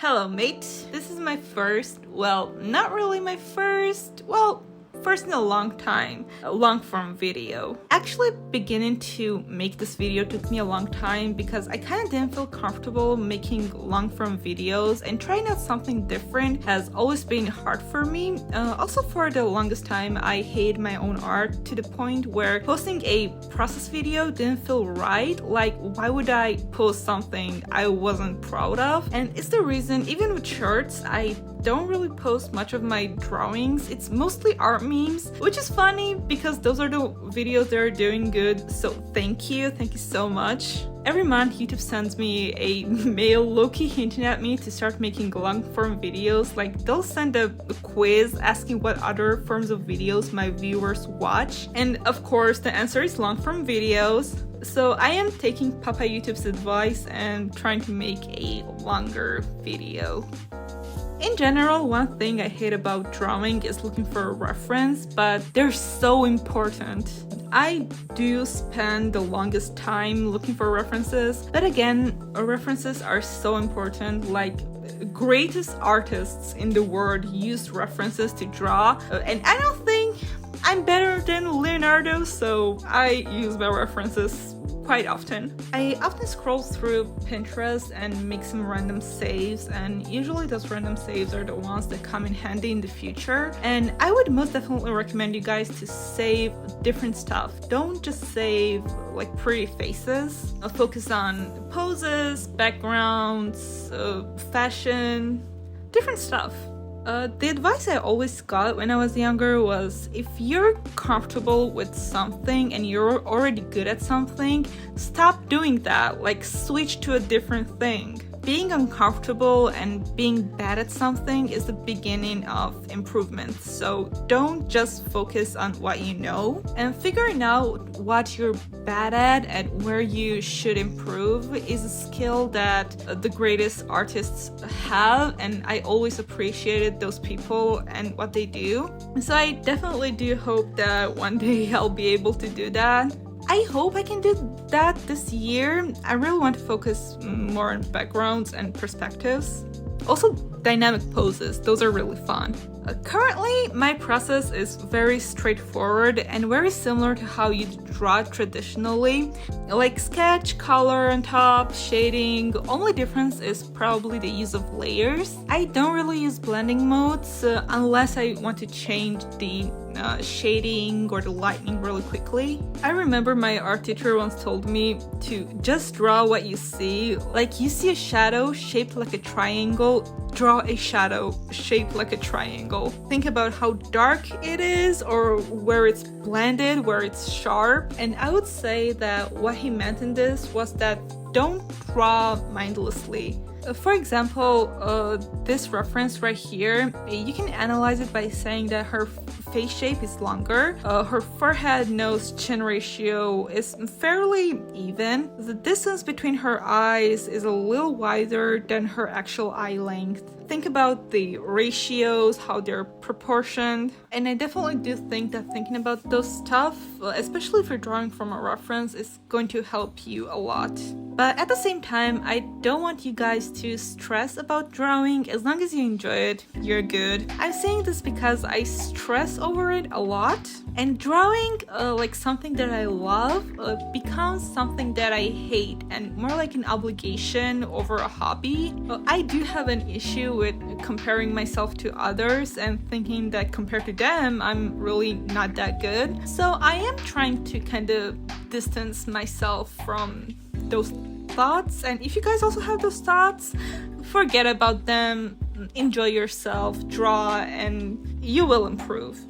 Hello mate, this is my first, not really my first in a long time, a long form video. Actually beginning to make this video took me a long time because I kind of didn't feel comfortable making long form videos, and trying out something different has always been hard for me. Also for the longest time I hated my own art to the point where posting a process video didn't feel right. Like, why would I post something I wasn't proud of? And it's the reason even with shirts I don't really post much of my drawings. It's mostly art memes, which is funny because those are the videos that are doing good, so thank you so much. Every month YouTube sends me a mail low-key hinting at me to start making long-form videos. Like, they'll send a quiz asking what other forms of videos my viewers watch, and of course the answer is long-form videos. So I am taking Papa YouTube's advice and trying to make a longer video. In general, one thing I hate about drawing is looking for a reference, but they're so important. I do spend the longest time looking for references, but again, references are so important. Like, greatest artists in the world use references to draw, and I don't think I'm better than Leonardo, so I use my references quite often. I often scroll through Pinterest and make some random saves, and usually those random saves are the ones that come in handy in the future. And I would most definitely recommend you guys to save different stuff. Don't just save like pretty faces. Focus on poses, backgrounds, fashion, different stuff. The advice I always got when I was younger was, if you're comfortable with something and you're already good at something, stop doing that. Like, switch to a different thing. Being uncomfortable and being bad at something is the beginning of improvement. So don't just focus on what you know, and figuring out what you're bad at and where you should improve is a skill that the greatest artists have, and I always appreciated those people and what they do. So I definitely do hope that one day I'll be able to do that. I hope I can do that this year. I really want to focus more on backgrounds and perspectives. Also, dynamic poses, those are really fun. Currently, my process is very straightforward and very similar to how you draw traditionally. Like sketch, color on top, shading. Only difference is probably the use of layers. I don't really use blending modes unless I want to change the shading or the lighting really quickly. I remember my art teacher once told me to just draw what you see. Like, you see a shadow shaped like a triangle, draw a shadow shaped like a triangle. Think about how dark it is, or where it's blended, where it's sharp. And I would say that what he meant in this was that don't draw mindlessly. For example, this reference right here, you can analyze it by saying that her face shape is longer, her forehead, nose, chin ratio is fairly even, the distance between her eyes is a little wider than her actual eye length. Think about the ratios, how they're proportioned, and I definitely do think that thinking about those stuff, especially if you're drawing from a reference, is going to help you a lot. But at the same time, I don't want you guys to stress about drawing. As long as you enjoy it, you're good. I'm saying this because I stress over it a lot, and drawing like something that I love becomes something that I hate, and more like an obligation over a hobby. I do have an issue with comparing myself to others and thinking that compared to them, I'm really not that good. So I am trying to kind of distance myself from those thoughts, and if you guys also have those thoughts, forget about them, enjoy yourself, draw, and you will improve.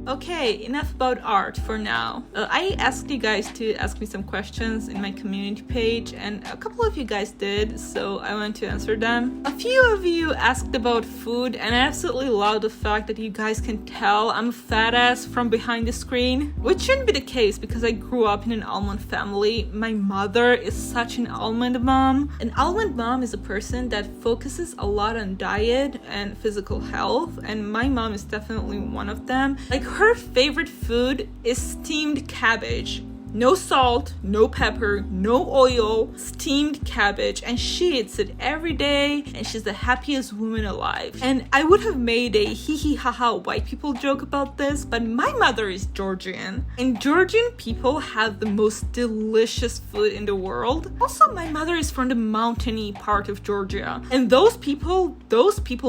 Okay, enough about art for now. I asked you guys to ask me some questions in my community page, and a couple of you guys did, so I want to answer them. A few of you asked about food, and I absolutely love the fact that you guys can tell I'm a fat ass from behind the screen, which shouldn't be the case because I grew up in an almond family. My mother is such an almond mom. An almond mom is a person that focuses a lot on diet and physical health, and my mom is definitely one of them. Like, her favorite food is steamed cabbage. no salt, no pepper, no oil, steamed cabbage, and she eats it every day, and she's the happiest woman alive. And I would have made a hee hee haha white people joke about this, but my mother is Georgian, and Georgian people have the most delicious food in the world. Also, my mother is from the mountainy part of Georgia, and those people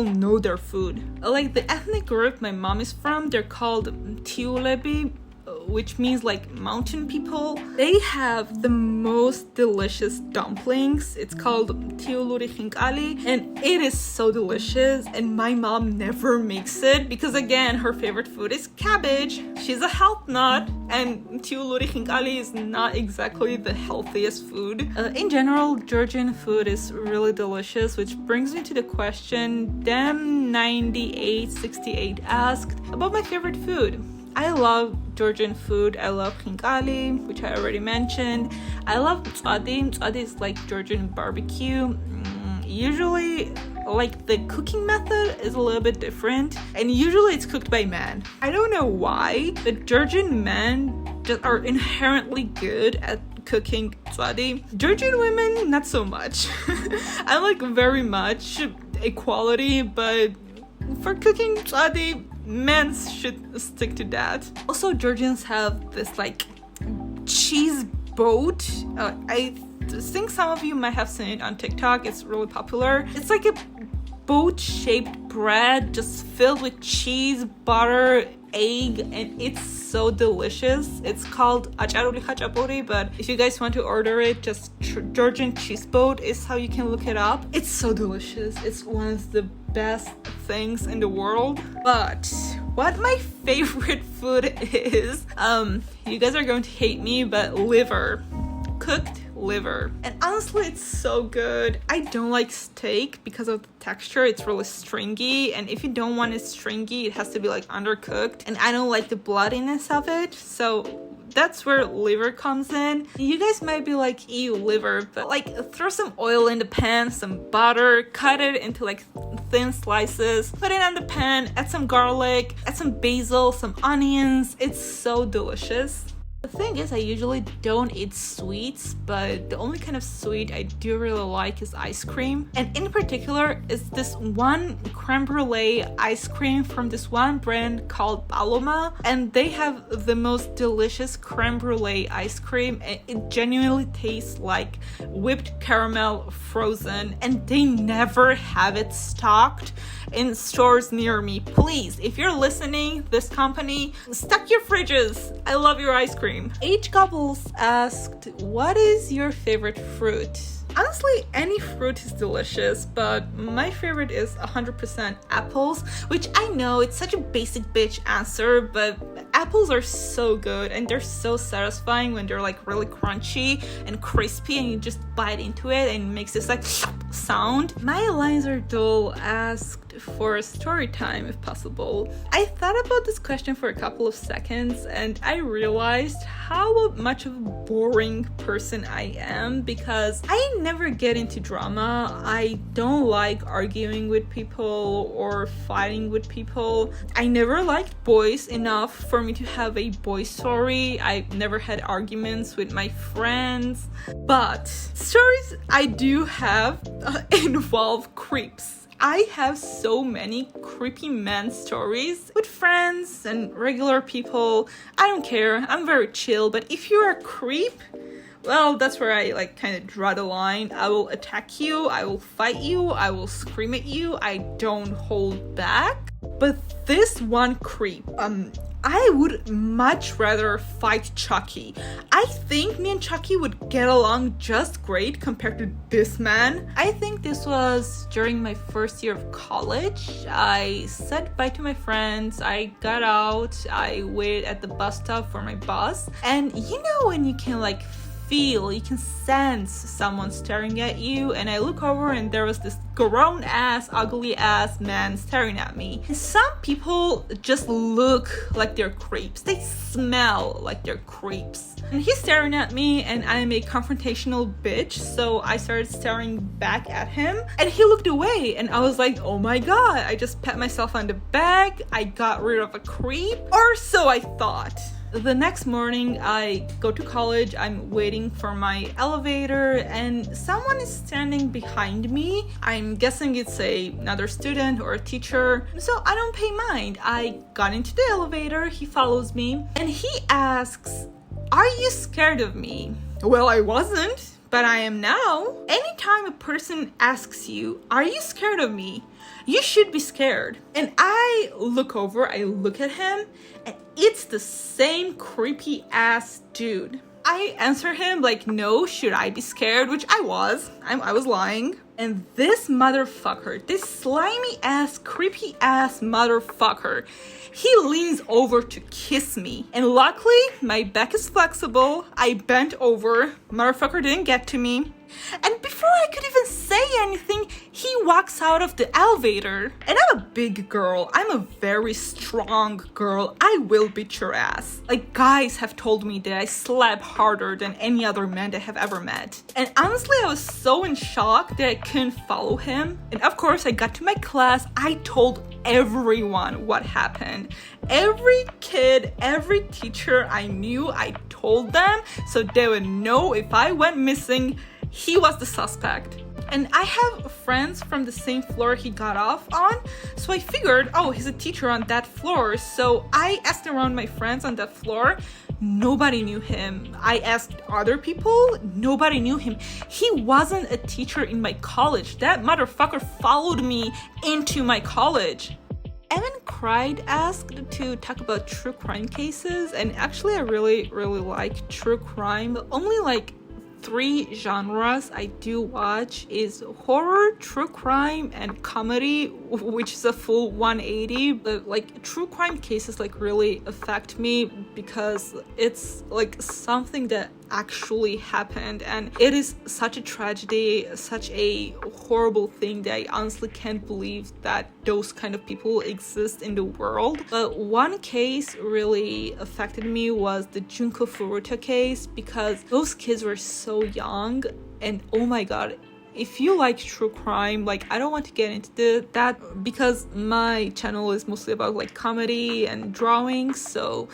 know their food. Like the ethnic group my mom is from, they're called Tiulebi, which means like mountain people. They have the most delicious dumplings. It's called tiuluri khinkali, and it is so delicious, and my mom never makes it because again her favorite food is cabbage. She's a health nut, and tiuluri khinkali is not exactly the healthiest food. In general, Georgian food is really delicious, which brings me to the question Dem9868 asked about my favorite food. I love Georgian food. I love khinkali, which I already mentioned. I love tsadi. Tsadi is like Georgian barbecue. Usually, like the cooking method is a little bit different, and usually it's cooked by men. I don't know why, but Georgian men just are inherently good at cooking tsadi. Georgian women, not so much. I like very much equality, but for cooking tsadi, men should stick to that. Also, Georgians have this like cheese boat. I think some of you might have seen it on TikTok. It's really popular. It's like a boat-shaped bread just filled with cheese, butter, egg, and it's so delicious. It's called acharuli khachapuri, but if you guys want to order it, just Georgian cheese boat is how you can look it up. It's so delicious. It's one of the best things in the world. But what my favorite food is, you guys are going to hate me, but liver. Cooked liver. And honestly, it's so good. I don't like steak because of the texture. It's really stringy, and if you don't want it stringy, it has to be like undercooked, and I don't like the bloodiness of it, so that's where liver comes in. You guys might be like, ew, liver, but like throw some oil in the pan, some butter, cut it into like thin slices, put it on the pan, add some garlic, add some basil, some onions. It's so delicious. The thing is, I usually don't eat sweets, but the only kind of sweet I do really like is ice cream. And in particular, is this one creme brulee ice cream from this one brand called Paloma. And they have the most delicious creme brulee ice cream. And it genuinely tastes like whipped caramel frozen. And they never have it stocked in stores near me. Please, if you're listening, this company, stock your fridges. I love your ice cream. H. Gobbles asked, what is your favorite fruit? Honestly, any fruit is delicious, but my favorite is 100% apples, which I know it's such a basic bitch answer, but apples are so good and they're so satisfying when they're like really crunchy and crispy and you just bite into it and it makes this like sound. My Eliza Dole asked for a story time if possible. I thought about this question for a couple of seconds and I realized how much of a boring person I am because I never get into drama. I don't like arguing with people or fighting with people. I never liked boys enough for me to have a boy story. I never had arguments with my friends, but stories I do have involve creeps. I have so many creepy man stories with friends and regular people. I don't care, I'm very chill, but if you're a creep, well, that's where I like kind of draw the line. I will attack you, I will fight you, I will scream at you, I don't hold back. But this one creep, I would much rather fight Chucky. I think me and Chucky would get along just great compared to this man. I think this was during my first year of college. I said bye to my friends, I got out, I waited at the bus stop for my bus. And you know when you can like feel, you can sense someone staring at you, and I look over and there was this grown ass, ugly ass man staring at me. And some people just look like they're creeps. They smell like they're creeps. And he's staring at me and I'm a confrontational bitch, so I started staring back at him and he looked away and I was like, oh my god, I just pat myself on the back, I got rid of a creep, or so I thought. The next morning, I go to college, I'm waiting for my elevator, and someone is standing behind me. I'm guessing it's another student or a teacher, so I don't pay mind. I got into the elevator, he follows me, and he asks, "Are you scared of me?" Well, I wasn't, but I am now. Anytime a person asks you, "Are you scared of me?" you should be scared. And I look over, I look at him, and it's the same creepy ass dude. I answer him like, "No, should I be scared?" Which I was. I was lying. And this motherfucker, this slimy ass, creepy ass motherfucker, he leans over to kiss me. And luckily, my back is flexible. I bent over. Motherfucker didn't get to me. And before I could even say anything, he walks out of the elevator. And I'm a big girl. I'm a very strong girl. I will beat your ass. Like, guys have told me that I slap harder than any other man they have ever met. And honestly, I was so in shock that I couldn't follow him. And of course, I got to my class. I told everyone what happened. Every kid, every teacher I knew, I told them so they would know if I went missing, he was the suspect. And I have friends from the same floor he got off on, so I figured, oh, he's a teacher on that floor. So I asked around my friends on that floor. Nobody knew him. I asked other people. Nobody knew him. He wasn't a teacher in my college. That motherfucker followed me into my college. Evan Cried asked to talk about true crime cases, and actually I really like true crime. Only like 3 genres I do watch is horror, true crime, and comedy, which is a full 180. But like true crime cases like really affect me because it's like something that actually happened, and it is such a tragedy, such a horrible thing that I honestly can't believe that those kind of people exist in the world. But one case really affected me was the Junko Furuta case, because those kids were so young, and oh my god, if you like true crime, like I don't want to get into that because my channel is mostly about like comedy and drawing, so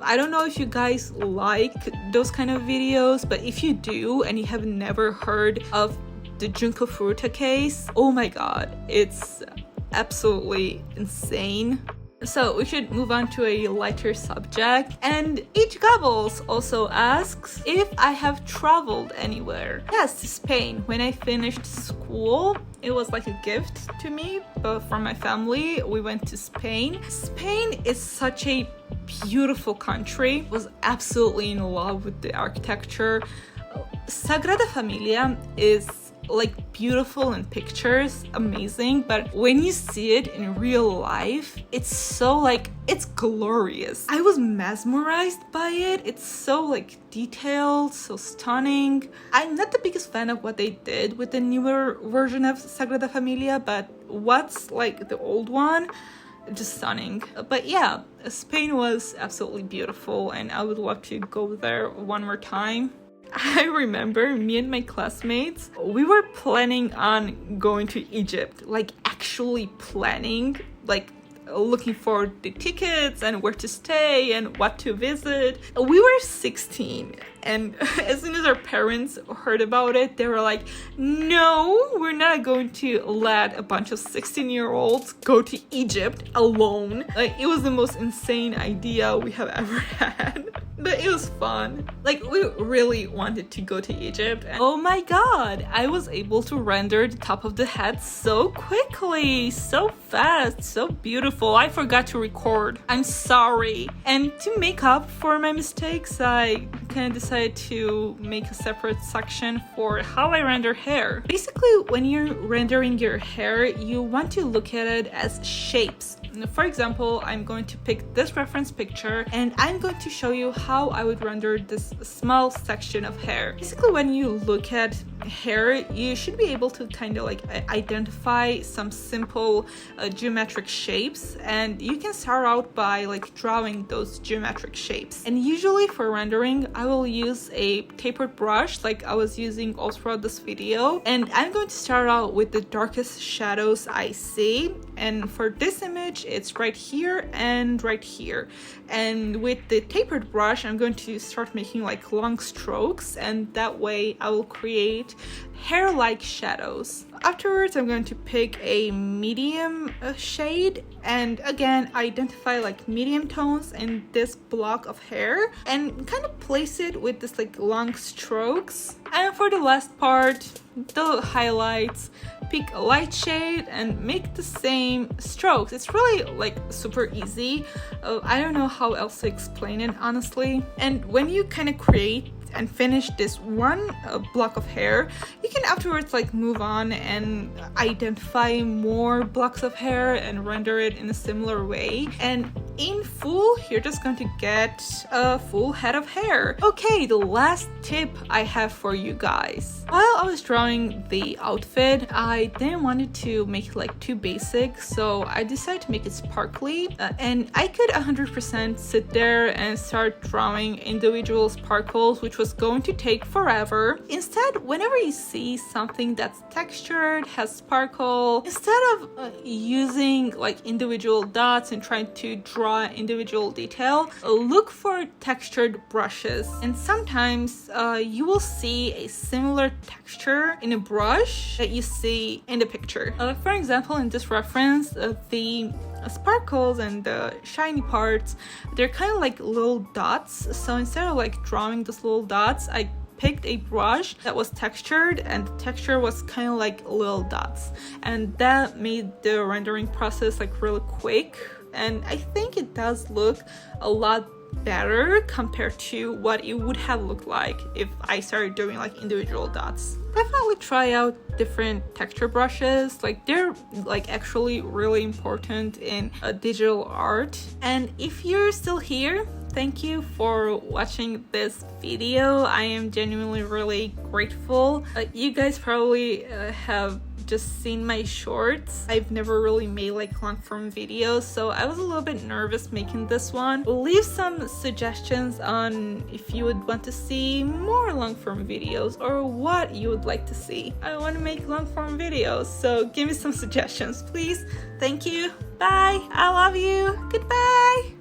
I don't know if you guys like those kind of videos, but if you do and you have never heard of the Junko Furuta case, oh my god, it's absolutely insane. So we should move on to a lighter subject. And H. Gobbles also asks if I have traveled anywhere. Yes, to Spain. When I finished school, it was like a gift to me, but from my family, we went to Spain. Spain is such a beautiful country. I was absolutely in love with the architecture. Sagrada Familia is like beautiful in pictures, amazing, but when you see it in real life, it's so like, it's glorious. I was mesmerized by it. It's so like detailed, so stunning. I'm not the biggest fan of what they did with the newer version of Sagrada Familia, but what's like the old one, just stunning. But yeah, Spain was absolutely beautiful, and I would love to go there one more time. I remember me and my classmates, we were planning on going to Egypt, like actually planning, like looking for the tickets and where to stay and what to visit. We were 16, and as soon as our parents heard about it, they were like, no, we're not going to let a bunch of 16-year-olds go to Egypt alone. Like, it was the most insane idea we have ever had. But it was fun. Like, we really wanted to go to Egypt. And oh my god, I was able to render the top of the head so quickly, so fast, so beautiful. I forgot to record. I'm sorry. And to make up for my mistakes, I kind of decided to make a separate section for how I render hair. Basically, when you're rendering your hair, you want to look at it as shapes. For example, I'm going to pick this reference picture and I'm going to show you how I would render this small section of hair. Basically, when you look at hair, you should be able to kind of like identify some simple geometric shapes, and you can start out by like drawing those geometric shapes. And usually for rendering, I will use a tapered brush like I was using all throughout this video, and I'm going to start out with the darkest shadows I see. and for this image it's right here and right here. And with the tapered brush I'm going to start making like long strokes, and that way I will create hair-like shadows. Afterwards I'm going to pick a medium shade and again identify like medium tones in this block of hair and kind of place it with this like long strokes. And for the last part, the highlights, pick a light shade and make the same strokes. It's really like super easy. I don't know how else to explain it honestly. And when you kind of create and finish this one block of hair, you can afterwards like move on and identify more blocks of hair and render it in a similar way, and in full you're just going to get a full head of hair. Okay, the last tip I have for you guys. While I was drawing the outfit, I didn't want it to make it like too basic, so I decided to make it sparkly, and I could 100% sit there and start drawing individual sparkles, which was going to take forever. Instead, whenever you see something that's textured, has sparkle, instead of using like individual dots and trying to draw individual detail, look for textured brushes. And sometimes you will see a similar texture in a brush that you see in the picture. For example, in this reference, the sparkles and the shiny parts, they're kind of like little dots. So instead of like drawing those little dots, I picked a brush that was textured, and the texture was kind of like little dots, and that made the rendering process like really quick. And I think it does look a lot better compared to what it would have looked like if I started doing like individual dots. Definitely try out different texture brushes, like they're like actually really important in digital art. And if you're still here, thank you for watching this video. I am genuinely really grateful. You guys probably have just seen my shorts. I've never really made like long form videos, so I was a little bit nervous making this one. Leave some suggestions on if you would want to see more long form videos or what you would like to see. I want to make long form videos, so give me some suggestions please. Thank you. Bye. I love you. Goodbye.